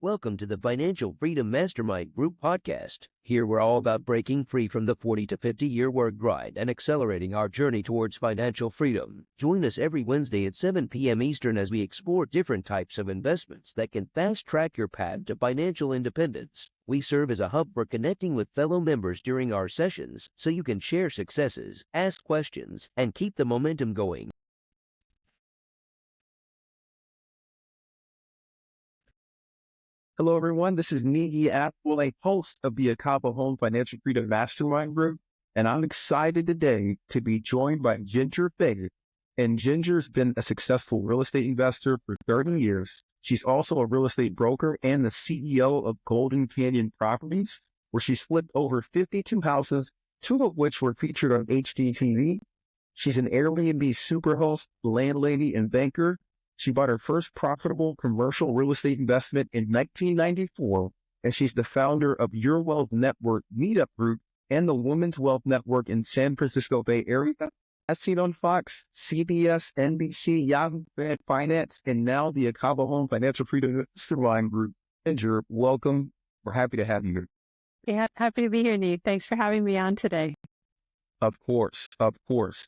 Welcome to the Financial Freedom Mastermind Group podcast. Here we're all about breaking free from the 40 to 50-year work grind and accelerating our journey towards financial freedom. Join us every Wednesday at 7 p.m. Eastern as we explore different types of investments that can fast-track your path to financial independence. We serve as a hub for connecting with fellow members during our sessions so you can share successes, ask questions, and keep the momentum going. Hello, everyone. This is Negi Apple, a host of the Acaba Home Financial Freedom Mastermind Group, and I'm excited today to be joined by Ginger Faye. And Ginger's been a successful real estate investor for 30 years. She's also a real estate broker and the CEO of Golden Canyon Properties, where she's flipped over 52 houses, 2 of which were featured on HGTV. She's an Airbnb superhost, landlady, and banker. She bought her first profitable commercial real estate investment in 1994, and she's the founder of Your Wealth Network Meetup Group and the Women's Wealth Network in San Francisco Bay Area. As seen on Fox, CBS, NBC, Yahoo Finance, and now the Acaba Home Financial Freedom Mastermind Group. Ginger, welcome. We're happy to have you here. Yeah, happy to be here, Nate. Thanks for having me on today. Of course.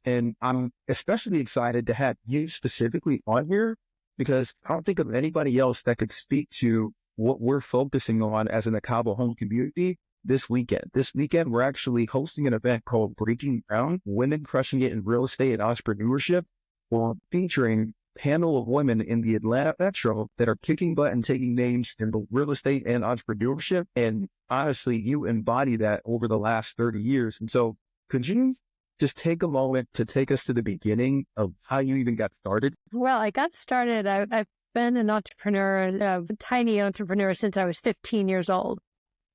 And I'm especially excited to have you specifically on here because I don't think of anybody else that could speak to what we're focusing on as an Acaba Home community this weekend. This weekend, we're actually hosting an event called Breaking Ground, Women Crushing It in Real Estate and Entrepreneurship. We're featuring a panel of women in the Atlanta metro that are kicking butt and taking names in the real estate and entrepreneurship. And honestly, you embody that over the last 30 years. And so could you just take a moment to take us to the beginning of how you even got started? Well, I got started. I've been an entrepreneur, a tiny entrepreneur since I was 15 years old.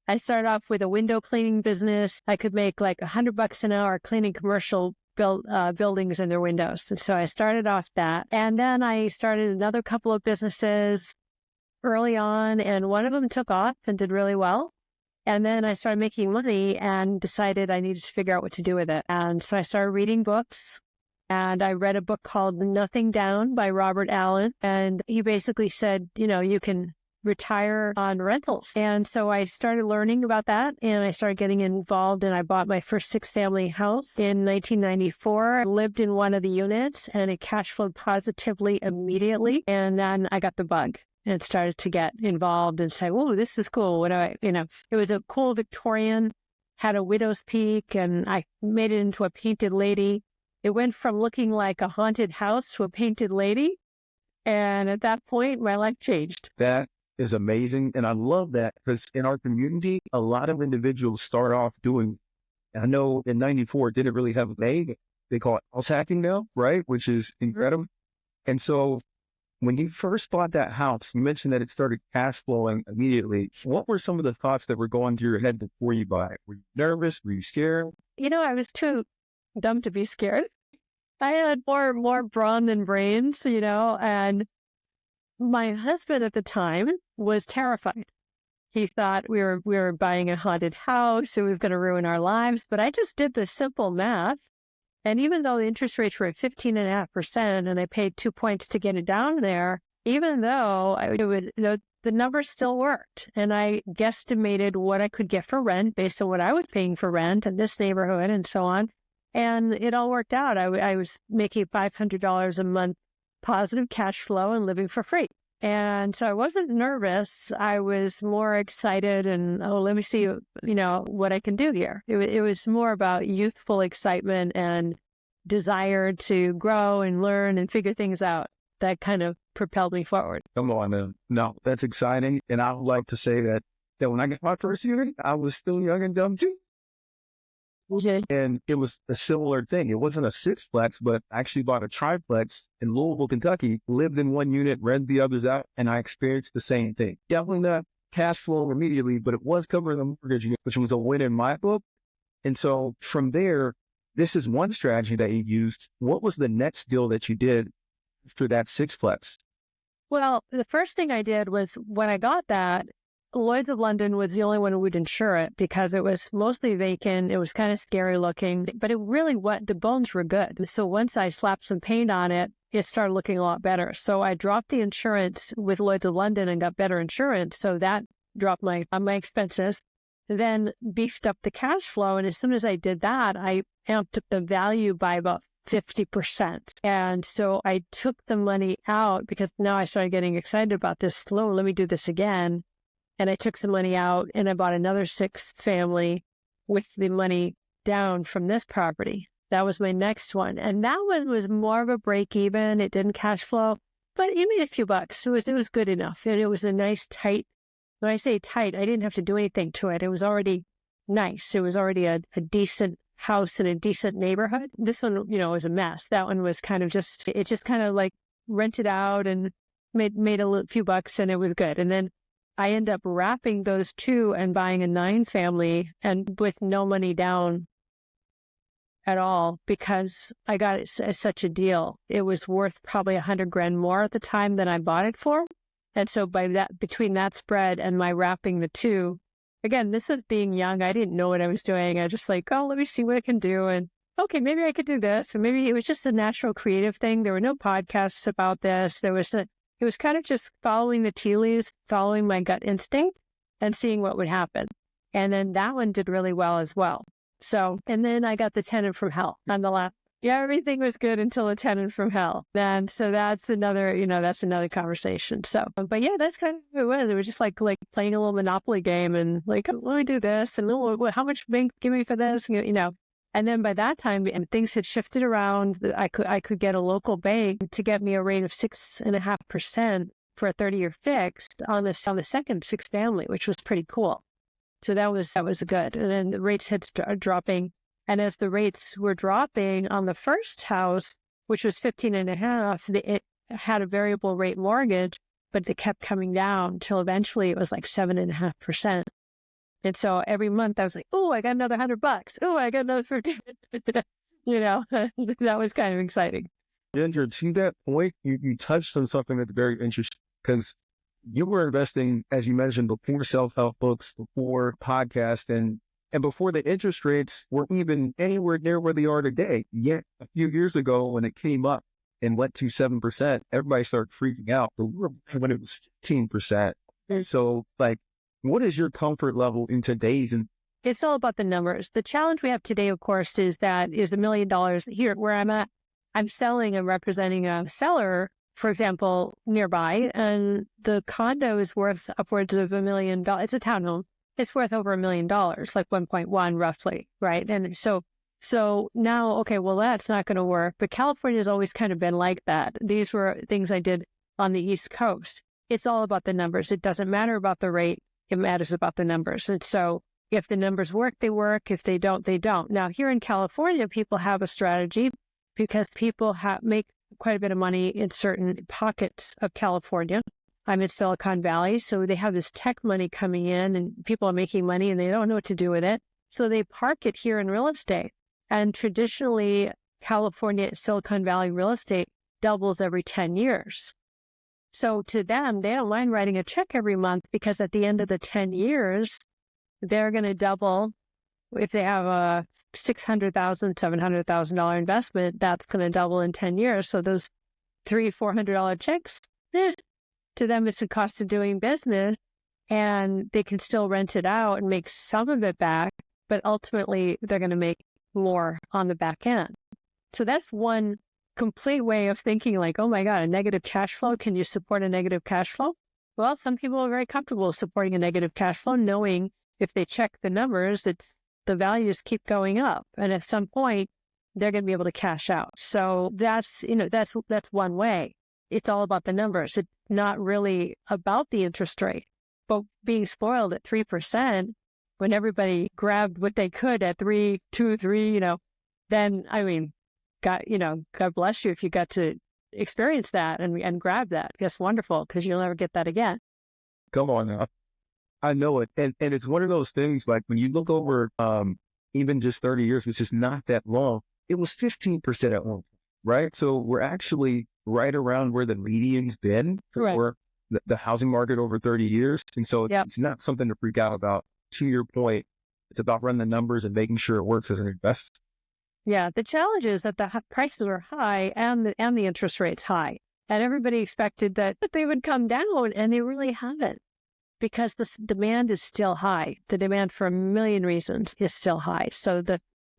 I started off with a window cleaning business. I could make like $100 an hour cleaning commercial buildings and their windows. And so I started off that. And then I started another couple of businesses early on, and one of them took off and did really well. And then I started making money and decided I needed to figure out what to do with it. And so I started reading books, and I read a book called Nothing Down by Robert Allen. And he basically said, you can retire on rentals. And so I started learning about that, and I started getting involved, and I bought my first 6-family house in 1994. I lived in one of the units, and it cash flowed positively immediately. And then I got the bug and started to get involved and say, "Whoa, this is cool." What do it was a cool Victorian, had a widow's peak, and I made it into a painted lady. It went from looking like a haunted house to a painted lady. And at that point, my life changed. That is amazing. And I love that because in our community, a lot of individuals start off doing, I know in 94, it didn't really have a name. They call it house hacking now, right? Which is incredible. And so when you first bought that house, you mentioned that it started cash flowing immediately. What were some of the thoughts that were going through your head before you bought it? Were you nervous? Were you scared? I was too dumb to be scared. I had more brawn than brains, and my husband at the time was terrified. He thought we were buying a haunted house. It was going to ruin our lives. But I just did the simple math. And even though the interest rates were at 15.5% and I paid 2 points to get it down there, even though the numbers still worked, and I guesstimated what I could get for rent based on what I was paying for rent in this neighborhood and so on. And it all worked out. I was making $500 a month positive cash flow and living for free. And so I wasn't nervous. I was more excited and, let me see, what I can do here. It was more about youthful excitement and desire to grow and learn and figure things out that kind of propelled me forward. Come on, man. No, that's exciting. And I would like to say that when I got my first unit, I was still young and dumb too. Okay. And it was a similar thing. It wasn't a 6-plex, but I actually bought a triplex in Louisville, Kentucky, lived in one unit, rent the others out, and I experienced the same thing. Definitely not cash flow immediately, but it was covering the mortgage, which was a win in my book. And so from there, this is one strategy that you used. What was the next deal that you did after that 6-plex? Well, the first thing I did was when I got that, Lloyd's of London was the only one who would insure it because it was mostly vacant. It was kind of scary looking, but the bones were good. So once I slapped some paint on it, it started looking a lot better. So I dropped the insurance with Lloyd's of London and got better insurance. So that dropped my expenses, then beefed up the cash flow. And as soon as I did that, I amped up the value by about 50%. And so I took the money out because now I started getting excited about this. Oh, let me do this again. And I took some money out and I bought another 6-family with the money down from this property. That was my next one. And that one was more of a break even. It didn't cash flow, but it made a few bucks. It was good enough. And it was a nice tight, when I say tight, I didn't have to do anything to it. It was already nice. It was already a decent house in a decent neighborhood. This one, was a mess. That one was kind of it just kind of like rented out and made a few bucks and it was good. And then I end up wrapping those two and buying a 9-family and with no money down at all because I got it as such a deal. It was worth probably $100,000 more at the time than I bought it for. And so between that spread and my wrapping the two, again, this was being young. I didn't know what I was doing. I was just like, oh, let me see what I can do. And okay, maybe I could do this. And maybe it was just a natural creative thing. There were no podcasts about this. It was kind of just following the tea leaves, following my gut instinct and seeing what would happen. And then that one did really well as well. So, and then I got the tenant from hell on the last. Yeah, everything was good until a tenant from hell. And so that's another conversation. So, but yeah, that's kind of what it was. It was just like playing a little Monopoly game and like, let me do this. And how much bank give me for this? And then by that time, things had shifted around. I could get a local bank to get me a rate of 6.5% for a 30-year fixed on the second 6-family, which was pretty cool. So that was good. And then the rates had started dropping. And as the rates were dropping on the first house, which was 15.5, it had a variable rate mortgage, but they kept coming down till eventually it was like 7.5%. And so every month I was like, oh, I got another $100. Oh, I got another 50. That was kind of exciting. Ginger, to that point, you touched on something that's very interesting because you were investing, as you mentioned, before self-help books, before podcasts, and before the interest rates were even anywhere near where they are today. Yet a few years ago when it came up and went to 7%, everybody started freaking out. But we were when it was 15%. And so what is your comfort level in today's? It's all about the numbers. The challenge we have today, of course, is $1 million here where I'm at. I'm selling and representing a seller, for example, nearby, and the condo is worth upwards of $1 million. It's a townhome. It's worth over $1 million, like 1.1 roughly, right? And so now, okay, well, that's not going to work. But California has always kind of been like that. These were things I did on the East Coast. It's all about the numbers. It doesn't matter about the rate. It matters about the numbers. And so if the numbers work, they work. If they don't, they don't. Now, here in California, people have a strategy because people make quite a bit of money in certain pockets of California. I'm in Silicon Valley, so they have this tech money coming in and people are making money and they don't know what to do with it. So they park it here in real estate. And traditionally, California, Silicon Valley real estate doubles every 10 years. So to them, they don't mind writing a check every month because at the end of the 10 years, they're going to double. If they have a $600,000, $700,000 investment, that's going to double in 10 years. So those $300-$400 checks, to them, it's the cost of doing business, and they can still rent it out and make some of it back, but ultimately they're going to make more on the back end. So that's one complete way of thinking like, oh my God, a negative cash flow. Can you support a negative cash flow? Well, some people are very comfortable supporting a negative cash flow, knowing if they check the numbers, the values keep going up. And at some point, they're going to be able to cash out. So that's one way. It's all about the numbers. It's not really about the interest rate. But being spoiled at 3%, when everybody grabbed what they could at 3, 2, 3, then, God bless you if you got to experience that and grab that. That's wonderful because you'll never get that again. Come on now. I know it. And it's one of those things like when you look over even just 30 years, which is not that long, it was 15% at one point, right? So we're actually right around where the median's been for the housing market over 30 years. And so it's not something to freak out about. To your point, it's about running the numbers and making sure it works as an investor. Yeah, the challenge is that the prices are high and the interest rate's high. And everybody expected that they would come down, and they really haven't, because the demand is still high. The demand for a million reasons is still high. So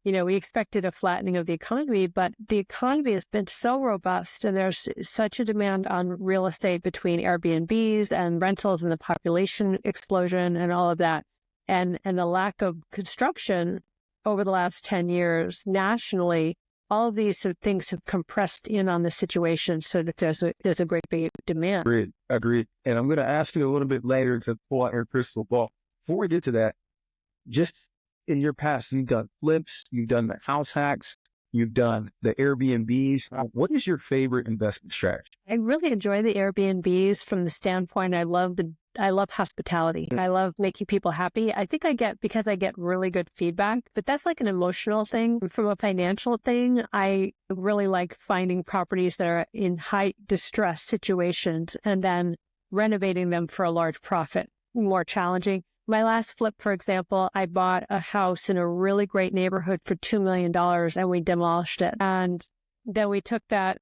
we expected a flattening of the economy, but the economy has been so robust, and there's such a demand on real estate between Airbnbs and rentals and the population explosion and all of that. And the lack of construction over the last 10 years nationally, all of these things have compressed in on the situation so that there's a great big demand. Agreed. And I'm going to ask you a little bit later to pull out your crystal ball. Before we get to that, just in your past, you've done flips, you've done the house hacks, you've done the Airbnbs. What is your favorite investment strategy? I really enjoy the Airbnbs from the standpoint I love hospitality. I love making people happy. I think because I get really good feedback, but that's like an emotional thing. From a financial thing, I really like finding properties that are in high distress situations and then renovating them for a large profit. More challenging. My last flip, for example, I bought a house in a really great neighborhood for $2 million, and we demolished it. And then we took that,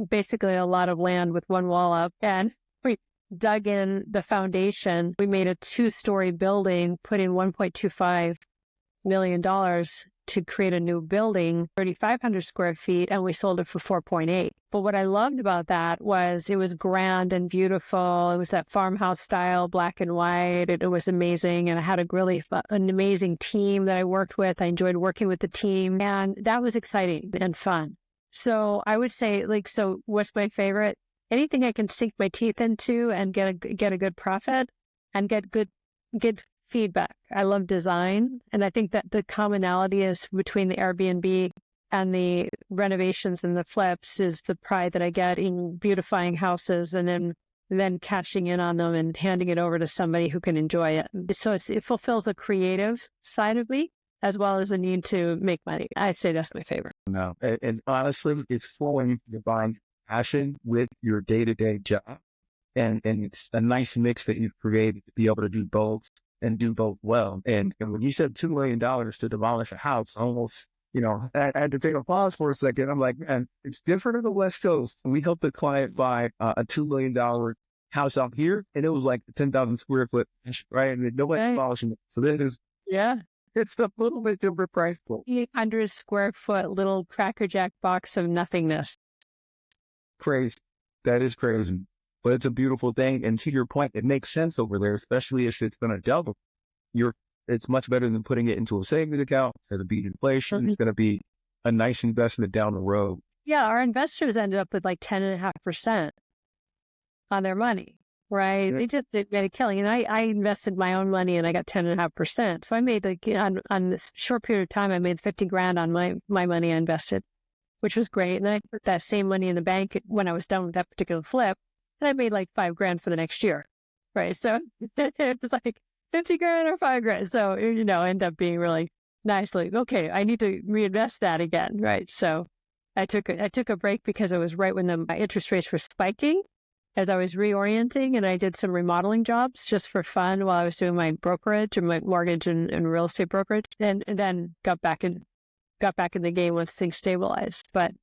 basically a lot of land with one wall up, and we dug in the foundation. We made a 2-story building, put in $1.25 million to create a new building, 3,500 square feet, and we sold it for 4.8. But what I loved about that was it was grand and beautiful. It was that farmhouse style, black and white. It was amazing. And I had an amazing team that I worked with. I enjoyed working with the team, and that was exciting and fun. So I would say, so what's my favorite? Anything I can sink my teeth into and get a good profit and get good feedback. I love design. And I think that the commonality is between the Airbnb and the renovations and the flips is the pride that I get in beautifying houses and then cashing in on them and handing it over to somebody who can enjoy it. So it fulfills a creative side of me as well as a need to make money. I'd say that's my favorite. No, and honestly, it's flowing divine passion with your day-to-day job. And it's a nice mix that you've created to be able to do both and do both well. And when you said $2 million to demolish a house, almost, I had to take a pause for a second. I'm like, man, it's different on the West Coast. We helped the client buy a $2 million house out here, and it was like 10,000 square foot, right? And nobody demolishing it. So this is, it's a little bit different price point. 800 square foot little Cracker Jack box of nothingness. Crazy. That is crazy. But it's a beautiful thing. And to your point, it makes sense over there, especially if it's going to double. It's much better than putting it into a savings account. It's going to beat inflation. Mm-hmm. It's going to be a nice investment down the road. Yeah, our investors ended up with like 10.5% on their money, right? Yeah. They made a killing. And I invested my own money and I got 10.5%. So I made on this short period of time, I made $50,000 on my money I invested, which was great. And I put that same money in the bank when I was done with that particular flip. And I made like $5,000 for the next year, right? So it was like $50,000 or $5,000. So, end up being really nice. Like, okay, I need to reinvest that again, right? So I took a break because it was right when the interest rates were spiking as I was reorienting, and I did some remodeling jobs just for fun while I was doing my brokerage and my mortgage and real estate brokerage, and then got back in the game once things stabilized. But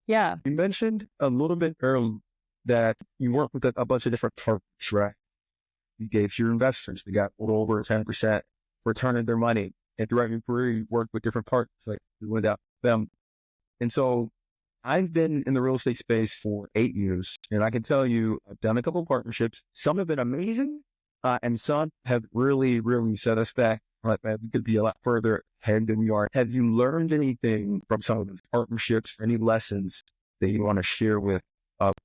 yeah. You mentioned a little bit earlier that you work with a bunch of different partners, right? You gave your investors, they got a little over 10% return on their money. And throughout your career, you worked with different partners, like you went out with them. And so I've been in the real estate space for 8 years, and I can tell you, I've done a couple of partnerships. Some have been amazing, and some have really, really set us back. Like, man, we could be a lot further ahead than we are. Have you learned anything from some of those partnerships, or any lessons that you want to share with?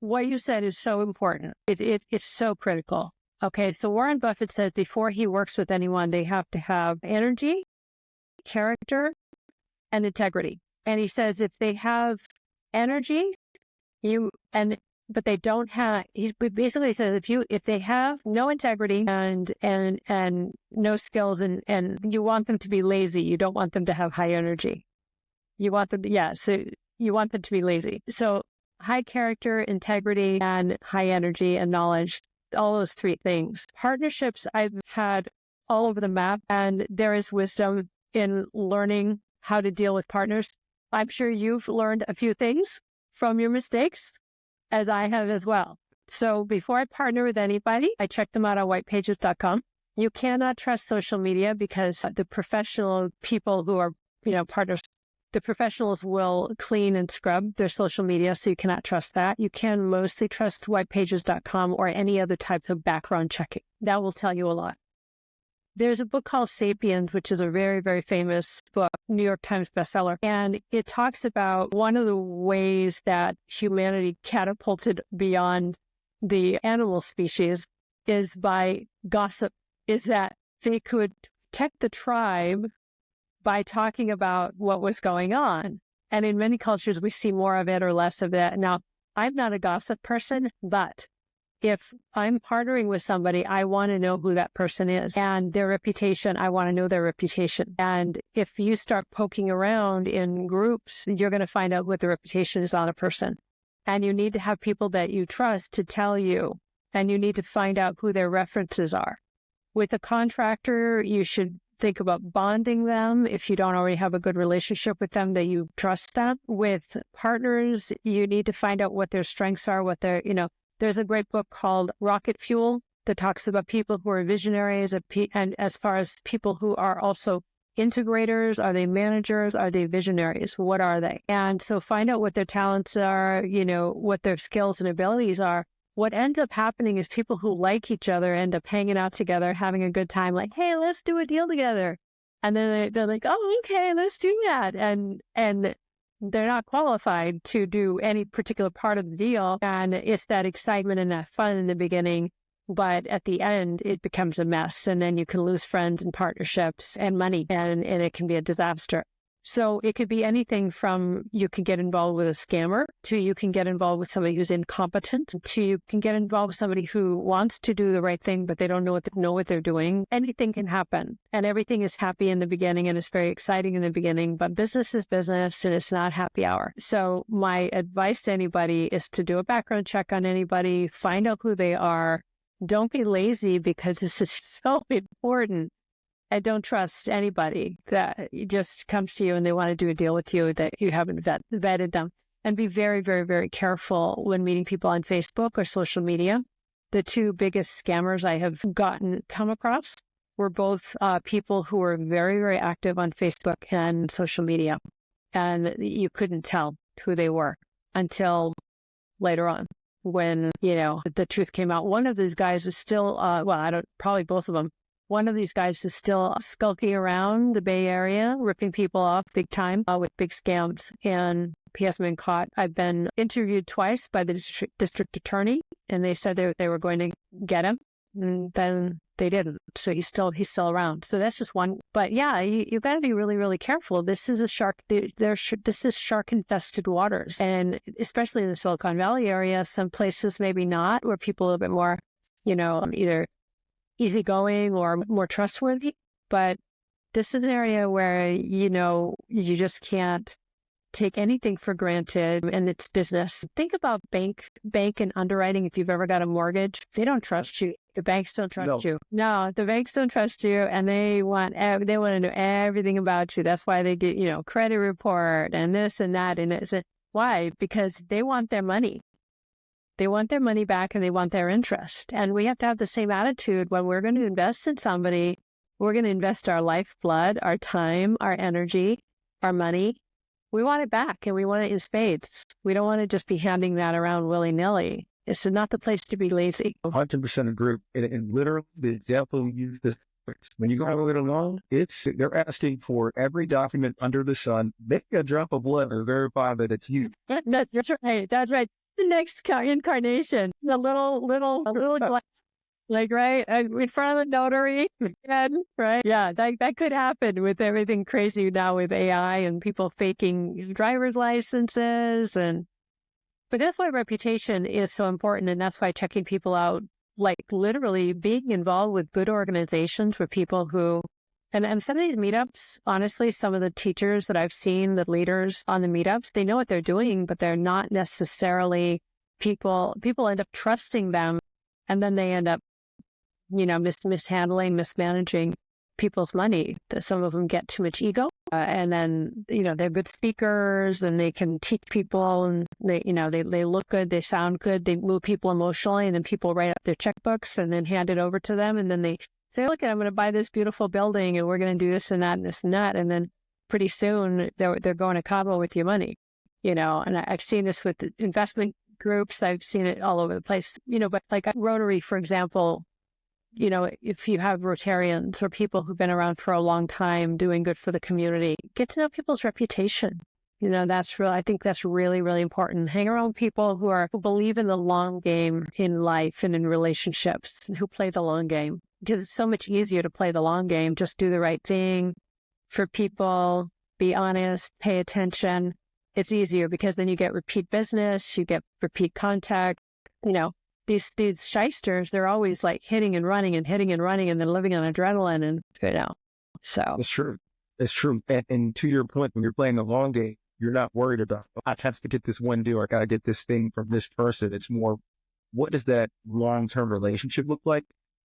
What you said is so important. It's so critical. Okay, so Warren Buffett says before he works with anyone, they have to have energy, character, and integrity. And he says if they have energy, but they don't have. He basically says if they have no integrity and no skills and you want them to be lazy, you don't want them to have high energy. You want them, so you want them to be lazy. So high character, integrity, and high energy and knowledge. all those three things. Partnerships I've had all over the map, and there is wisdom in learning how to deal with partners. I'm sure you've learned a few things from your mistakes, as I have as well. So before I partner with anybody, I check them out on whitepages.com. You cannot trust social media because the professional people who are, partners, the professionals will clean and scrub their social media, so you cannot trust that. You can mostly trust whitepages.com or any other type of background checking. That will tell you a lot. There's a book called Sapiens, which is a very, very famous book, New York Times bestseller. And it talks about one of the ways that humanity catapulted beyond the animal species is by gossip, is that they could protect the tribe by talking about what was going on. And in many cultures, we see more of it or less of it. Now, I'm not a gossip person, but if I'm partnering with somebody, I want to know who that person is and their reputation. I want to know their reputation. And if you start poking around in groups, you're going to find out what the reputation is on a person. And you need to have people that you trust to tell you, and you need to find out who their references are. With a contractor, you should think about bonding them if you don't already have a good relationship with them, that you trust them. With partners, you need to find out what their strengths are, what their, there's a great book called Rocket Fuel that talks about people who are visionaries and as far as people who are also integrators. Are they managers? Are they visionaries? What are they? And so find out what their talents are, what their skills and abilities are. What ends up happening is people who like each other end up hanging out together, having a good time, like, hey, let's do a deal together. And then they're like, oh, okay, let's do that. And they're not qualified to do any particular part of the deal. And it's that excitement and that fun in the beginning. But at the end, it becomes a mess. And then you can lose friends and partnerships and money, and it can be a disaster. So it could be anything from you can get involved with a scammer to you can get involved with somebody who's incompetent to you can get involved with somebody who wants to do the right thing, but they don't know what they're doing. Anything can happen, and everything is happy in the beginning and it's very exciting in the beginning, but business is business and it's not happy hour. So my advice to anybody is to do a background check on anybody, find out who they are. Don't be lazy because this is so important. And don't trust anybody that just comes to you and they want to do a deal with you that you haven't vetted them. And be very, very, very careful when meeting people on Facebook or social media. The two biggest scammers I have come across were both people who were very, very active on Facebook and social media. And you couldn't tell who they were until later on when, the truth came out. One of these guys is still, probably both of them. One of these guys is still skulking around the Bay Area, ripping people off big time with big scams, and he hasn't been caught. I've been interviewed twice by the district attorney, and they said they were going to get him, and then they didn't. So he's still around. So that's just one. But yeah, you got to be really, really careful. This is a shark. This is shark-infested waters, and especially in the Silicon Valley area, some places maybe not, where people are a bit more, either easygoing or more trustworthy. But this is an area where, you just can't take anything for granted, and it's business. Think about bank and underwriting. If you've ever got a mortgage, they don't trust you. The banks don't trust you. No, the banks don't trust you, and they want to know everything about you. That's why they get, credit report and this and that. And why? Because they want their money. They want their money back and they want their interest. And we have to have the same attitude when we're going to invest in somebody. We're going to invest our lifeblood, our time, our energy, our money. We want it back, and we want it in spades. We don't want to just be handing that around willy-nilly. It's not the place to be lazy. 100% agree. And literally, the example you used is when you go out with a loan, they're asking for every document under the sun. Make a drop of blood or verify that it's you. That's right. That's right. The next incarnation, the little glass, right in front of the notary, and right, yeah, that could happen with everything crazy now with AI and people faking driver's licenses, but that's why reputation is so important, and that's why checking people out, like literally being involved with good organizations with people who. And some of these meetups, honestly, some of the teachers that I've seen, the leaders on the meetups, they know what they're doing, but they're not necessarily people end up trusting them And then they end up, mishandling, mismanaging people's money. Some of them get too much ego. And then, they're good speakers and they can teach people and they look good, they sound good, they move people emotionally, and then people write up their checkbooks and then hand it over to them. And then they say, look, I'm going to buy this beautiful building and we're going to do this and that and this and that. And then pretty soon they're going to Cabo with your money, and I've seen this with the investment groups. I've seen it all over the place, but like Rotary, for example, if you have Rotarians or people who've been around for a long time doing good for the community, get to know people's reputation. I think that's really, really important. Hang around people who believe in the long game in life and in relationships, and who play the long game, because it's so much easier to play the long game. Just do the right thing for people, be honest, pay attention. It's easier because then you get repeat business, you get repeat contact. These shysters, they're always like hitting and running and hitting and running, and they're living on adrenaline, and so. It's true. It's true. And to your point, when you're playing the long game, you're not worried about, I have to get this one deal, I got to get this thing from this person. It's more, what does that long-term relationship look like?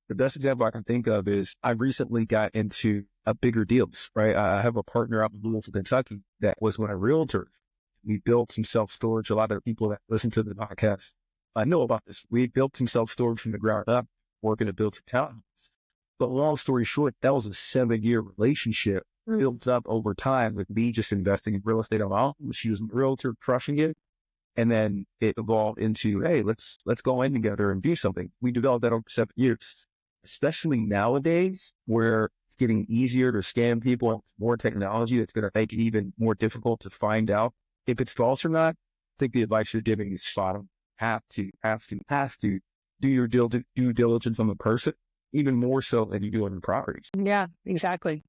The best example I can think of is I recently got into bigger deals, right? I have a partner out in Louisville, Kentucky that was one of realtors. We built some self-storage. A lot of people that listen to the podcast, I know about this. We built some self-storage from the ground up, working to build some townhomes. But long story short, that was a 7-year relationship built up over time with me just investing in real estate on my own. She was a realtor, crushing it. And then it evolved into, hey, let's go in together and do something. We developed that over 7 years, especially nowadays where it's getting easier to scam people, more technology that's going to make it even more difficult to find out if it's false or not. I think the advice you're giving is spot on. Have to do your due diligence on the person, even more so than you do on the properties. Yeah, exactly.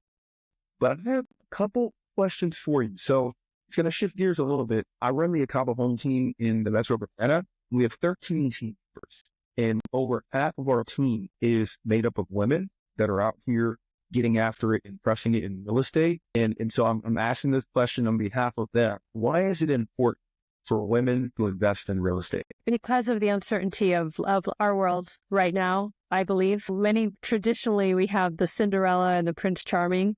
But I have a couple questions for you. So it's going to shift gears a little bit. I run the Cabo Home team in the Metro Atlanta. We have 13 team members, and over half of our team is made up of women that are out here getting after it and crushing it in real estate. And so I'm asking this question on behalf of them. Why is it important for women to invest in real estate? Because of the uncertainty of our world right now, I believe. Traditionally, we have the Cinderella and the Prince Charming.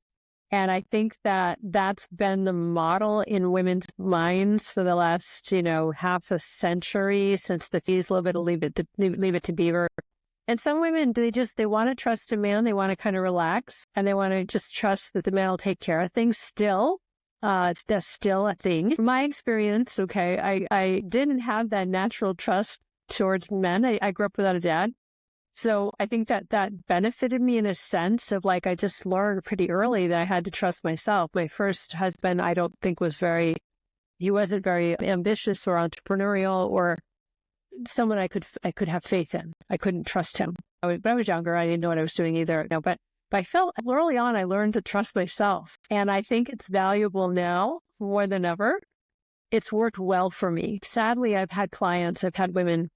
And I think that that's been the model in women's minds for the last, half a century, since the fees little bit of Leave It to Beaver. And some women, they want to trust a man. They want to kind of relax, and they want to just trust that the man will take care of things still. That's still a thing. From my experience, I didn't have that natural trust towards men. I grew up without a dad. So I think that benefited me in a sense of I just learned pretty early that I had to trust myself. My first husband, I don't think he wasn't very ambitious or entrepreneurial or someone I could have faith in. I couldn't trust him. But I was younger. I didn't know what I was doing either. No, but I felt early on, I learned to trust myself. And I think it's valuable now more than ever. It's worked well for me. Sadly, I've had women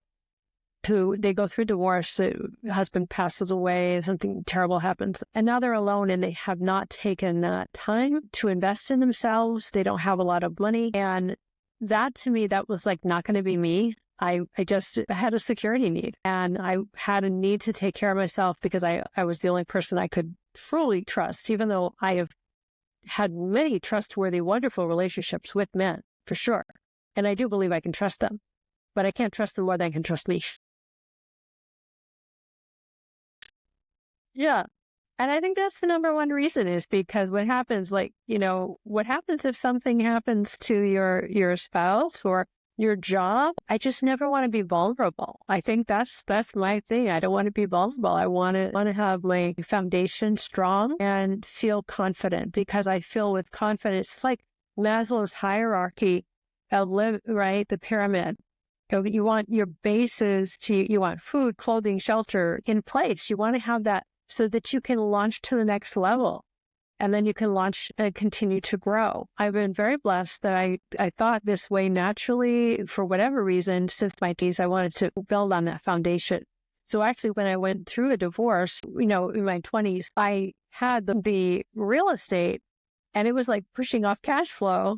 who they go through divorce, the husband passes away, something terrible happens, and now they're alone and they have not taken that time to invest in themselves. They don't have a lot of money. And that, to me, that was not going to be me. I had a security need, and I had a need to take care of myself because I was the only person I could fully trust, even though I have had many trustworthy, wonderful relationships with men, for sure. And I do believe I can trust them, but I can't trust them more than I can trust me. Yeah. And I think that's the number one reason, is because what happens, what happens if something happens to your spouse or your job? I just never want to be vulnerable. I think that's my thing. I don't want to be vulnerable. I want to have my foundation strong and feel confident, because I feel with confidence, it's like Maslow's hierarchy of right? The pyramid. You want your bases you want food, clothing, shelter in place. You want to have that so that you can launch to the next level, and then you can launch and continue to grow. I've been very blessed that I thought this way naturally. For whatever reason, since my teens, I wanted to build on that foundation. So actually, when I went through a divorce, in my 20s, I had the real estate, and it was like pushing off cash flow.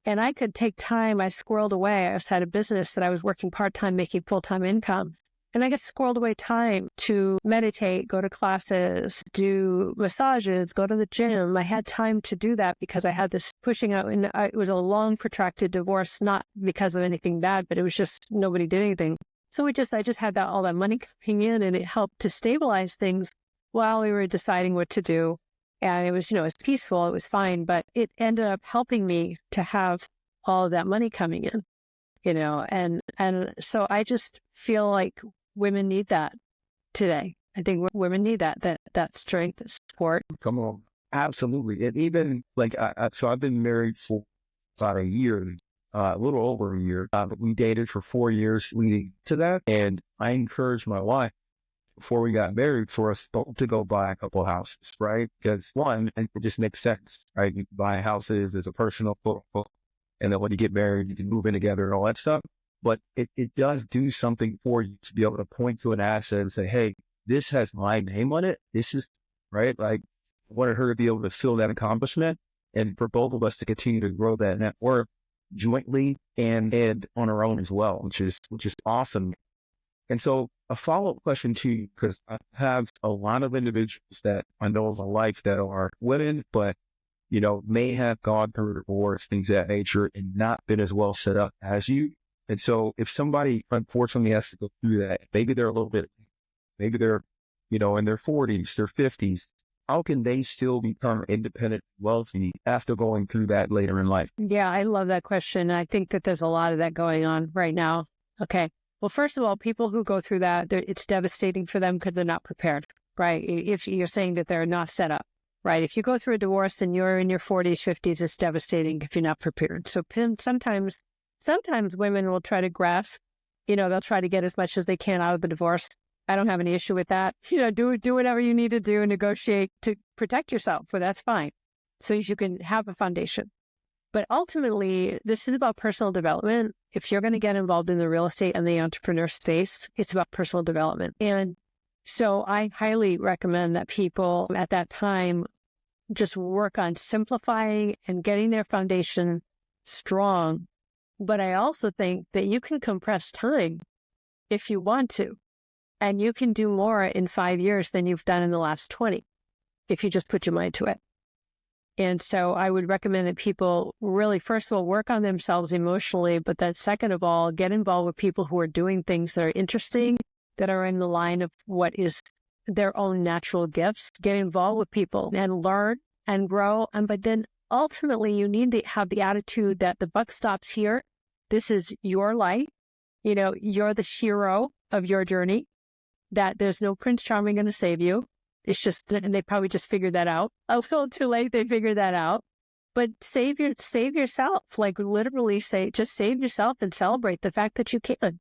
And I could take time. I squirreled away. I just had a business that I was working part-time, making full-time income. And I get squirreled away time to meditate, go to classes, do massages, go to the gym. I had time to do that because I had this pushing out, and it was a long, protracted divorce, not because of anything bad, but it was just nobody did anything. So I just had all that money coming in, and it helped to stabilize things while we were deciding what to do. And it was, it was peaceful, it was fine, but it ended up helping me to have all of that money coming in, and so I just feel like women need that today. I think women need that strength, support. Come on. Absolutely. And even so I've been married for about a year, a little over a year, but we dated for 4 years leading to that. And I encouraged my wife before we got married for us both to go buy a couple of houses, right? Because one, it just makes sense, right? You buy houses as a personal quote, and then when you get married, you can move in together and all that stuff. But it does do something for you to be able to point to an asset and say, hey, this has my name on it. This is right. Like, I wanted her to be able to feel that accomplishment, and for both of us to continue to grow that network jointly and on our own as well, which is awesome. And so a follow-up question to you, because I have a lot of individuals that I know of my life that are women, but may have gone through divorce, things of that nature, and not been as well set up as you. And so if somebody unfortunately has to go through that, maybe they're in their 40s, their 50s, how can they still become independent, wealthy after going through that later in life? Yeah, I love that question. I think that there's a lot of that going on right now. Okay. Well, first of all, people who go through that, it's devastating for them because they're not prepared, right? If you're saying that they're not set up, right? If you go through a divorce and you're in your 40s, 50s, it's devastating if you're not prepared. So sometimes women will try to grasp, they'll try to get as much as they can out of the divorce. I don't have any issue with that. Do whatever you need to do and negotiate to protect yourself, but that's fine. So you can have a foundation. But ultimately, this is about personal development. If you're going to get involved in the real estate and the entrepreneur space, it's about personal development. And so I highly recommend that people at that time just work on simplifying and getting their foundation strong. But I also think that you can compress time if you want to, and you can do more in 5 years than you've done in the last 20, if you just put your mind to it. And so I would recommend that people really, first of all, work on themselves emotionally, but then second of all, get involved with people who are doing things that are interesting, that are in the line of what is their own natural gifts. Get involved with people and learn and grow. But then ultimately, you need to have the attitude that the buck stops here. This is your life. You're the hero of your journey, that there's no Prince Charming going to save you. It's just, and they probably just figured that out. A little too late, they figured that out. But save yourself, like literally just save yourself and celebrate the fact that you can.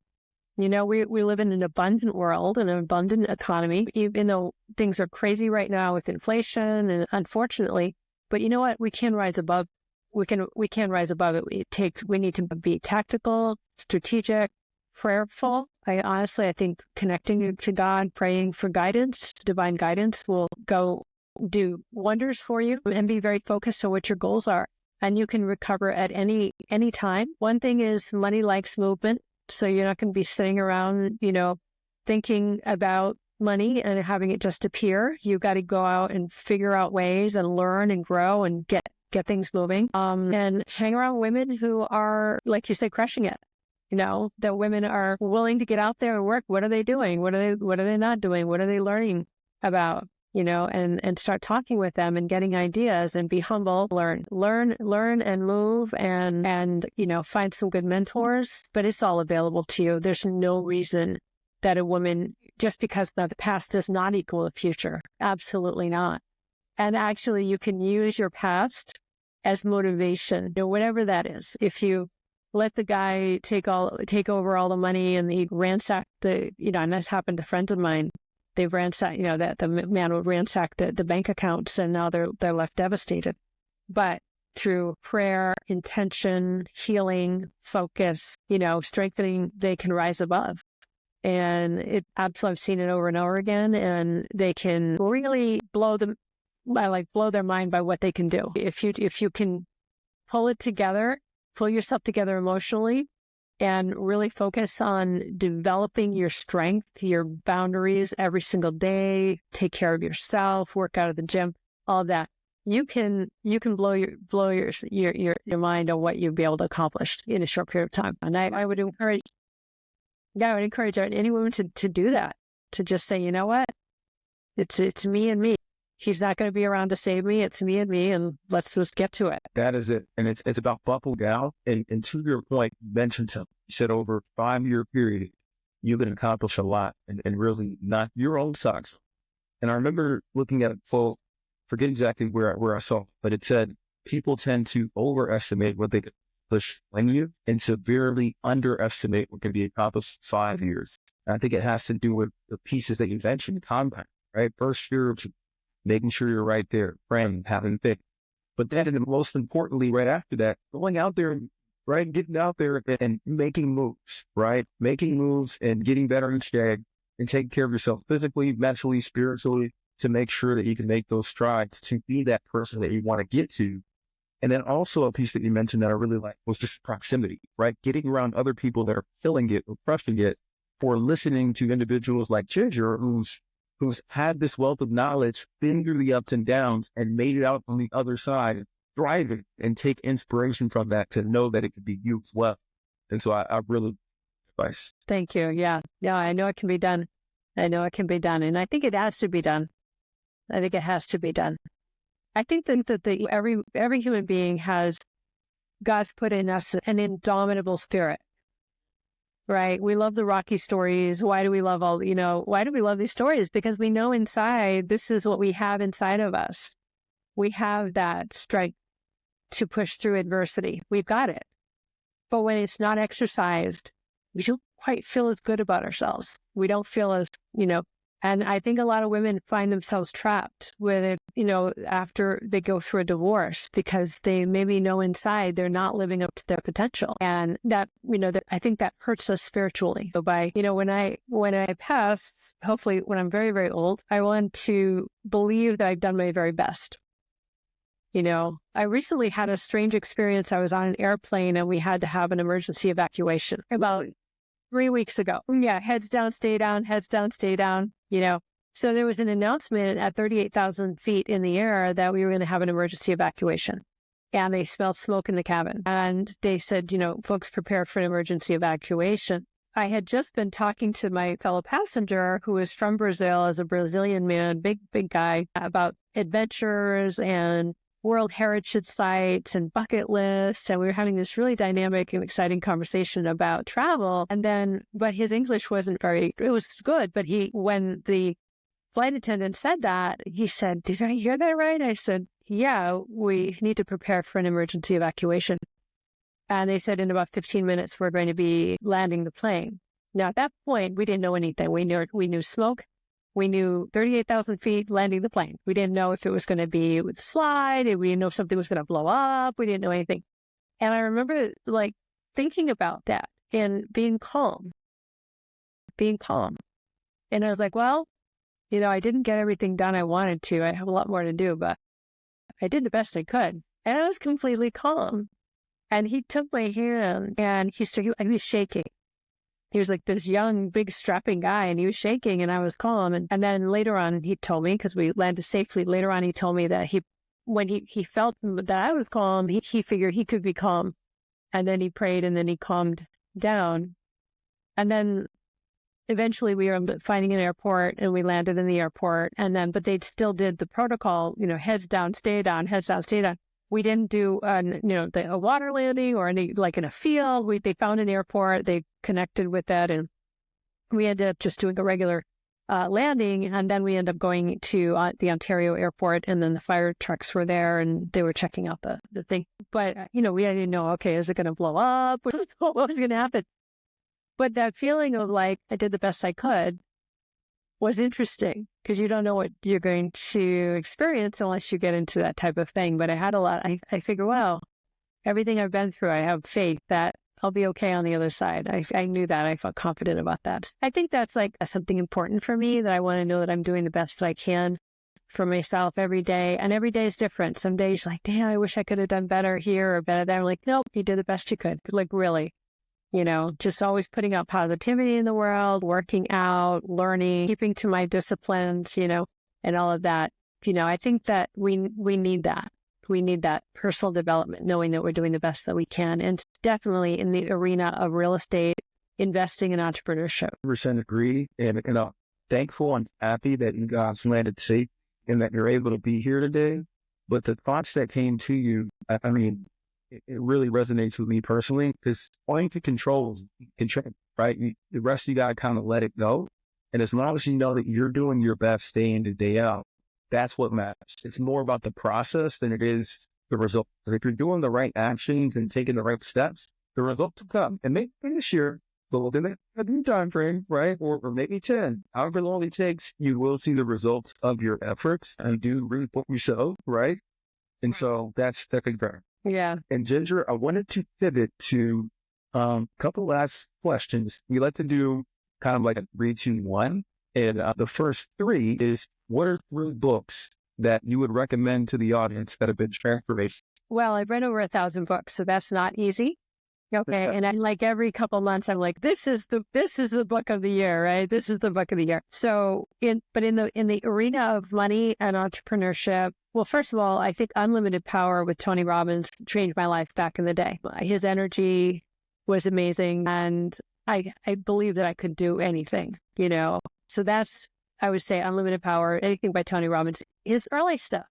We live in an abundant world, an abundant economy, even though things are crazy right now with inflation and unfortunately, but you know what? We can rise above. We can rise above it. We need to be tactical, strategic, prayerful. I think connecting to God, praying for guidance, divine guidance will go do wonders for you, and be very focused on what your goals are. And you can recover at any time. One thing is money likes movement. So you're not going to be sitting around, thinking about money and having it just appear. You got to go out and figure out ways and learn and grow and get things moving. And hang around women who are, like you say, crushing it. That women are willing to get out there and work. What are they doing? What are they not doing? What are they learning about? And start talking with them and getting ideas and be humble, learn and move and find some good mentors, but it's all available to you. There's no reason that a woman, just because the past does not equal the future. Absolutely not. And actually you can use your past as motivation, whatever that is. If you let the guy take over all the money and he ransacked and this happened to friends of mine. They've ransacked, that the man would ransack the bank accounts, and now they're left devastated. But through prayer, intention, healing, focus, strengthening, they can rise above. And I've seen it over and over again, and they can really blow their mind by what they can do. If you can pull yourself together emotionally, and really focus on developing your strength, your boundaries every single day, take care of yourself, work out at the gym, all of that, you can blow your mind on what you'll be able to accomplish in a short period of time. And I would encourage any woman to do that, to just say, you know what, it's me and me. He's not going to be around to save me. It's me and me, and let's just get to it. That is it. And it's about buckle down. And to your point, you mentioned something. You said over a 5-year period, you can accomplish a lot and really knock your own socks. And I remember looking at a quote, forget exactly where I saw it, but it said, people tend to overestimate what they can accomplish in you and severely underestimate what can be accomplished in 5 years. And I think it has to do with the pieces that you mentioned, combat, right? First year, making sure you're right there, praying, having faith. But then, and most importantly, right after that, going out there, right, getting out there and making moves, right? Making moves and getting better each day and taking care of yourself physically, mentally, spiritually, to make sure that you can make those strides to be that person that you want to get to. And then also a piece that you mentioned that I really like was just proximity, right? Getting around other people that are feeling it or crushing it, or listening to individuals like Ginger, who's had this wealth of knowledge, been through the ups and downs, and made it out on the other side, thriving, and take inspiration from that to know that it could be you as well. And so I really advise. Thank you. Yeah. I know it can be done. And I think it has to be done. I think that every human being has, God's put in us an indomitable spirit. Right. We love the Rocky stories. Why do we love why do we love these stories? Because we know inside, this is what we have inside of us. We have that strength to push through adversity. We've got it. But when it's not exercised, we don't quite feel as good about ourselves. We don't feel as, and I think a lot of women find themselves trapped with it, after they go through a divorce, because they maybe know inside they're not living up to their potential. And that, I think that hurts us spiritually. So by, when I pass, hopefully when I'm very, very old, I want to believe that I've done my very best. I recently had a strange experience. I was on an airplane and we had to have an emergency evacuation about 3 weeks ago. Yeah, heads down, stay down, heads down, stay down, So there was an announcement at 38,000 feet in the air that we were going to have an emergency evacuation. And they smelled smoke in the cabin. And they said, folks, prepare for an emergency evacuation. I had just been talking to my fellow passenger who is from Brazil, as a Brazilian man, big guy, about adventures and World Heritage sites and bucket lists. And we were having this really dynamic and exciting conversation about travel. But his English wasn't it was good. But when the flight attendant said that, he said, "Did I hear that right?" I said, "Yeah, we need to prepare for an emergency evacuation." And they said in about 15 minutes, we're going to be landing the plane. Now, at that point, we didn't know anything. We knew smoke. We knew 38,000 feet landing the plane. We didn't know if it was going to be with slide. We didn't know if something was going to blow up. We didn't know anything. And I remember thinking about that and being calm. And I was like, well, I didn't get everything done I wanted to. I have a lot more to do, but I did the best I could. And I was completely calm. And he took my hand and he was shaking. He was like this young, big, strapping guy, and he was shaking, and I was calm. And then later on, he told me, because we landed safely, later on, he told me that when he felt that I was calm, he figured he could be calm. And then he prayed, and then he calmed down. And then eventually we were finding an airport, and we landed in the airport. But they still did the protocol, heads down, stay down, heads down, stay down. We didn't do, a water landing or any, in a field. They found an airport, they connected with that, and we ended up just doing a regular landing. And then we ended up going to the Ontario airport, and then the fire trucks were there, and they were checking out the thing. But, we didn't know, okay, is it going to blow up? What was going to happen? But that feeling of I did the best I could was interesting, because you don't know what you're going to experience unless you get into that type of thing. But I had a lot. I figure, well, everything I've been through, I have faith that I'll be okay on the other side. I knew that. I felt confident about that. I think that's something important for me, that I want to know that I'm doing the best that I can for myself every day. And every day is different. Some days damn, I wish I could have done better here or better there. I'm nope, you did the best you could. Really. just always putting out positivity in the world, working out, learning, keeping to my disciplines, and all of that. I think that we need that. We need that personal development, knowing that we're doing the best that we can. And definitely in the arena of real estate, investing in entrepreneurship. 100% agree. And, thankful and happy that you guys landed safe and that you're able to be here today. But the thoughts that came to you, I mean, it really resonates with me personally, because all you can control is control, right? The rest you got to kind of let it go. And as long as you know that you're doing your best day in and day out, that's what matters. It's more about the process than it is the result. Because if you're doing the right actions and taking the right steps, the results will come. And maybe this year, but within a new time frame, right? Or maybe 10, however long it takes, you will see the results of your efforts and do reap what you sow, right? And so that's confirmed. Yeah. And Ginger, I wanted to pivot to a couple last questions. We like to do kind of like a 3, 2, 1. And the first 3 is, what are 3 books that you would recommend to the audience that have been transformational? Well, I've read over 1,000 books, so that's not easy. Okay. And I'm like, every couple months, I'm like, this is the book of the year, right? This is the book of the year. So in the arena of money and entrepreneurship, well, first of all, I think Unlimited Power with Tony Robbins changed my life back in the day. His energy was amazing. And I believe that I could do anything, So that's, I would say, Unlimited Power, anything by Tony Robbins. His early stuff,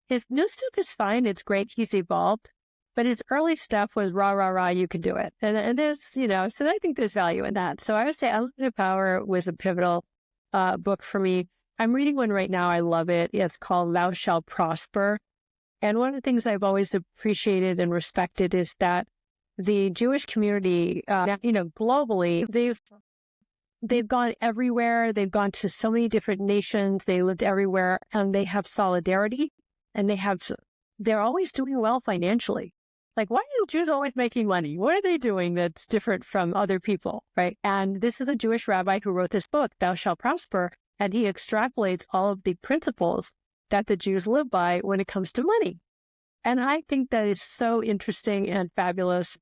his new stuff is fine. It's great. He's evolved. But his early stuff was rah, rah, rah, you can do it. And there's, so I think there's value in that. So I would say Unlimited Power was a pivotal book for me. I'm reading one right now. I love it. It's called Thou Shalt Prosper. And one of the things I've always appreciated and respected is that the Jewish community, globally, they've gone everywhere. They've gone to so many different nations. They lived everywhere, and they have solidarity, and they're always doing well financially. Like, why are Jews always making money? What are they doing that's different from other people, right? And this is a Jewish rabbi who wrote this book, Thou Shalt Prosper, and he extrapolates all of the principles that the Jews live by when it comes to money. And I think that is so interesting and fabulous,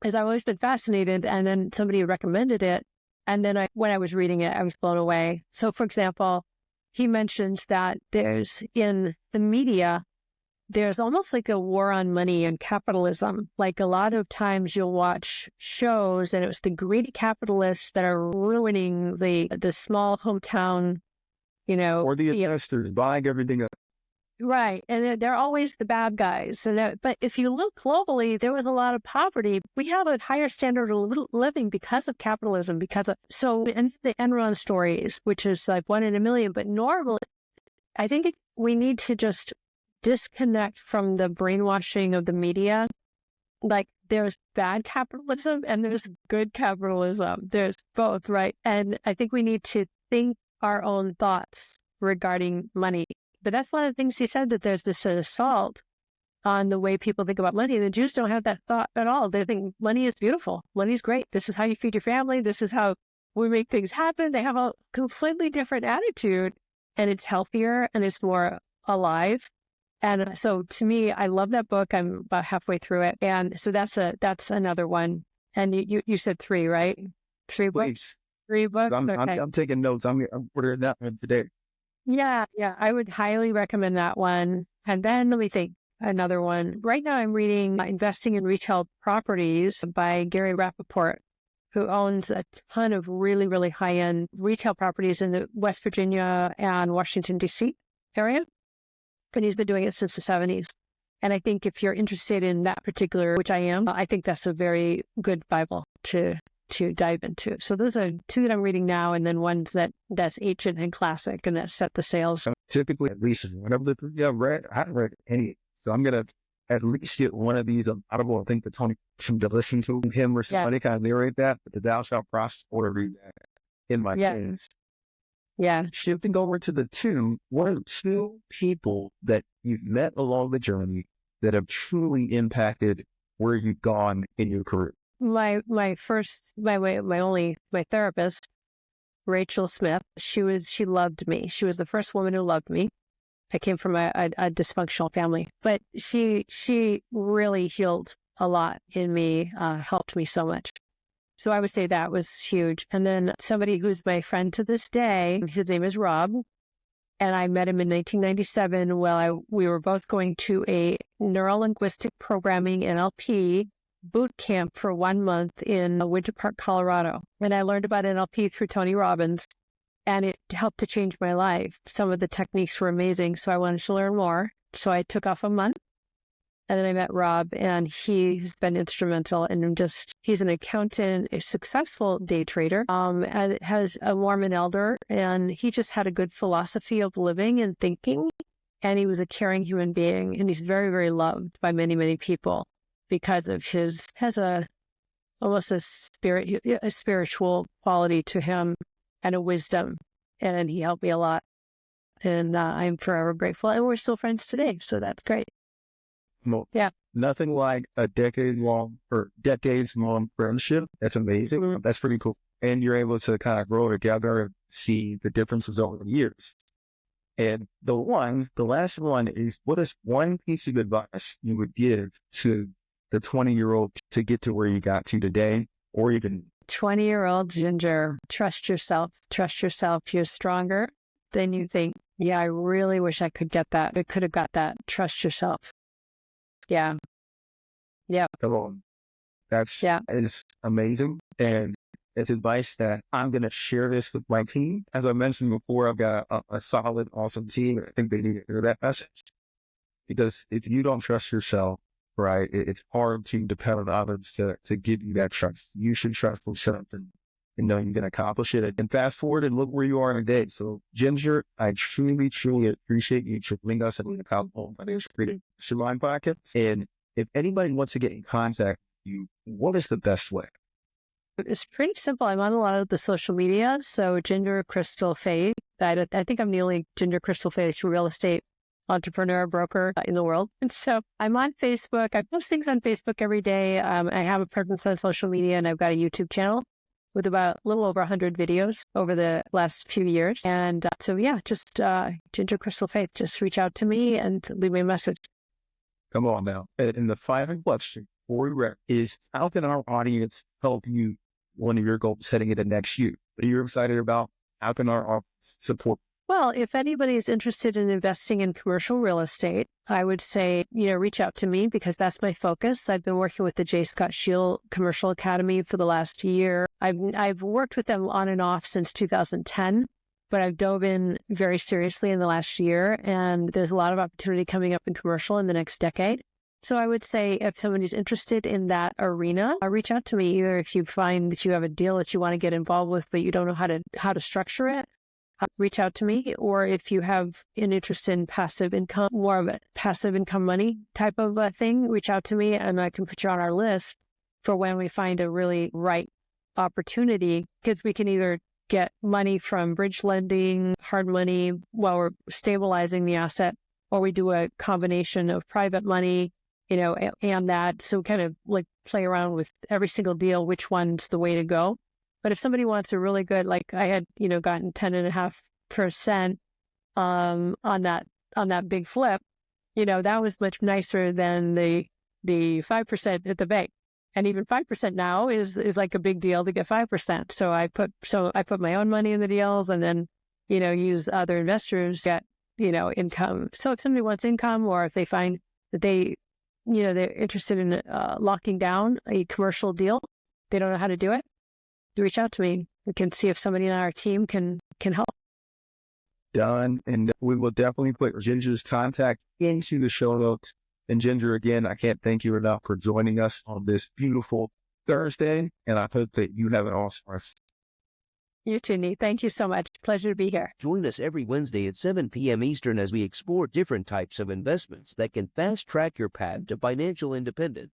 because I've always been fascinated, and then somebody recommended it. And then when I was reading it, I was blown away. So, for example, he mentions that there's, in the media, there's almost like a war on money and capitalism. Like, a lot of times you'll watch shows and it's the greedy capitalists that are ruining the small hometown, Or the investors buying everything up. Right. And they're always the bad guys. But if you look globally, there was a lot of poverty. We have a higher standard of living because of capitalism, and the Enron stories, which is like 1 in a million. But normally, I think we need to just disconnect from the brainwashing of the media. Like, there's bad capitalism and there's good capitalism. There's both, right? And I think we need to think our own thoughts regarding money. But that's one of the things he said, that there's this assault on the way people think about money. The Jews don't have that thought at all. They think money is beautiful. Money is great. This is how you feed your family. This is how we make things happen. They have a completely different attitude, and it's healthier and it's more alive. And so to me, I love that book. I'm about halfway through it. And so that's another one. And you said 3, right? 3 books? Please. 3 books? Okay. I'm taking notes. I'm ordering that one today. Yeah. I would highly recommend that one. And then let me think, another one. Right now I'm reading Investing in Retail Properties by Gary Rappaport, who owns a ton of really, really high-end retail properties in the West Virginia and Washington, D.C. area. And he's been doing it since the 70s. And I think if you're interested in that particular, which I am, I think that's a very good Bible to dive into. So those are 2 that I'm reading now, and then ones that's ancient and classic and that set the sails. Typically, at least one of the 3 I've read, I haven't read any. So I'm going to at least get one of these. I don't think the Tony some to listen to him or somebody kind of narrate that, but the Thou Shalt Prosper, or read that in my hands. Yeah. Shifting over to the 2, what are 2 people that you've met along the journey that have truly impacted where you've gone in your career? My therapist, Rachel Smith, she loved me. She was the first woman who loved me. I came from a dysfunctional family, but she really healed a lot in me, helped me so much. So I would say that was huge. And then somebody who's my friend to this day, his name is Rob, and I met him in 1997 while we were both going to a neurolinguistic programming NLP boot camp for 1 month in Winter Park, Colorado. And I learned about NLP through Tony Robbins, and it helped to change my life. Some of the techniques were amazing, so I wanted to learn more. So I took off a month, and then I met Rob, and he has been instrumental. And he's an accountant, a successful day trader, and has a Mormon elder, and he just had a good philosophy of living and thinking. And he was a caring human being, and he's very, very loved by many, many people because of almost a spiritual quality to him and a wisdom. And he helped me a lot. And I'm forever grateful. And we're still friends today. So that's great. Well, yeah. Nothing like a decades-long friendship. That's amazing. Mm-hmm. That's pretty cool. And you're able to kind of grow together and see the differences over the years. And the last one is, what is one piece of advice you would give to the 20-year-old to get to where you got to today, or even 20-year-old Ginger? Trust yourself. Trust yourself. You're stronger than you think. Yeah, I really wish I could get that. I could have got that. Trust yourself. Yeah. Yeah. Come on. Is amazing. And it's advice that I'm going to share this with my team. As I mentioned before, I've got a solid, awesome team. I think they need to hear that message, because if you don't trust yourself, right, it's hard to depend on others to give you that trust. You should trust yourself and know you can accomplish it. And fast forward and look where you are today. So Ginger, I truly, truly appreciate you joining us in the Powerhouse Financial Freedom Mastermind podcast. And if anybody wants to get in contact with you, what is the best way? It's pretty simple. I'm on a lot of the social media. So Ginger Crystal Faith. I think I'm the only Ginger Crystal Faith real estate entrepreneur broker in the world. And so I'm on Facebook. I post things on Facebook every day. I have a presence on social media, and I've got a YouTube channel with about a little over 100 videos over the last few years. And just Ginger Crystal Faith, just reach out to me and leave me a message. Come on now. And the final question before we wrap is, how can our audience help you one of your goals heading into next year? What are you excited about? How can our audience support? Well, if anybody is interested in investing in commercial real estate, I would say, reach out to me, because that's my focus. I've been working with the J. Scott Shield Commercial Academy for the last year. I've worked with them on and off since 2010, but I've dove in very seriously in the last year, and there's a lot of opportunity coming up in commercial in the next decade. So I would say if somebody's interested in that arena, reach out to me. Either if you find that you have a deal that you want to get involved with, but you don't know how to structure it, reach out to me. Or if you have an interest in passive income, more of a passive income money type of thing, reach out to me, and I can put you on our list for when we find a really right opportunity, because we can either get money from bridge lending, hard money while we're stabilizing the asset, or we do a combination of private money, and that. So kind of like play around with every single deal, which one's the way to go. But if somebody wants a really good, like I had, gotten 10.5% on that big flip, that was much nicer than the 5% at the bank. And even 5% now is like a big deal to get 5%. So I put my own money in the deals, and then, use other investors to get, income. So if somebody wants income, or if they find that they're interested in locking down a commercial deal, they don't know how to do it, reach out to me. We can see if somebody in our team can help. Done. And we will definitely put Ginger's contact into the show notes. And Ginger, again, I can't thank you enough for joining us on this beautiful Thursday. And I hope that you have an awesome rest. You too, Nate. Thank you so much. Pleasure to be here. Join us every Wednesday at 7 p.m. Eastern as we explore different types of investments that can fast track your path to financial independence.